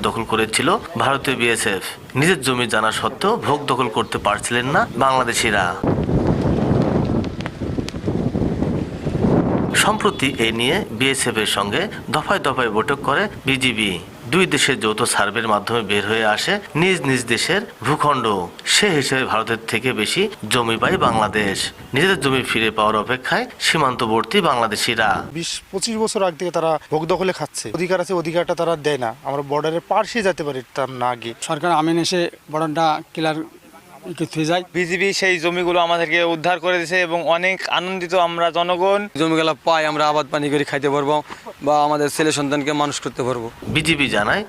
দখল করেছিল ভারতীয় বিএসএফ। নিজের জমি জানা সত্ত্বেও ভোগ দখল করতে পারছিলেন না বাংলাদেশিরা। সম্প্রতি এ নিয়ে বিএসএফ এর সঙ্গে দফায় দফায় বৈঠক করে বিজিবি। দুই দেশের যৌথ সার্ভের মাধ্যমে বের হয়ে আসে নিজ নিজ দেশের ভূখণ্ড। সে হিসেবে ভারতের থেকে বেশি জমি পায় বাংলাদেশ। নিজেদের জমি ফিরে পাওয়ার অপেক্ষায় সীমান্তবর্তী বাংলাদেশিরা। 20-25 বছর আগে থেকে তারা ভোগ দখলে খাচ্ছে। অধিকার আছে, অধিকারটা তারা দেয় না। আমরা বর্ডারের পার দিয়ে যেতে পারি তার না গিয়ে। সরকার আমিন এসে বর্ডারটা ক্লিয়ার যায়। বিজিবি সেই জমিগুলো আমাদেরকে উদ্ধার করে দিয়েছে এবং অনেক আনন্দিত আমরা জনগণ। জমিগুলো পাই আমরা আবাদ পানি করে খাইতে পারবো বা আমাদের ছেলে সন্তানকে মানুষ করতে পারবো। বিজিবি জানায়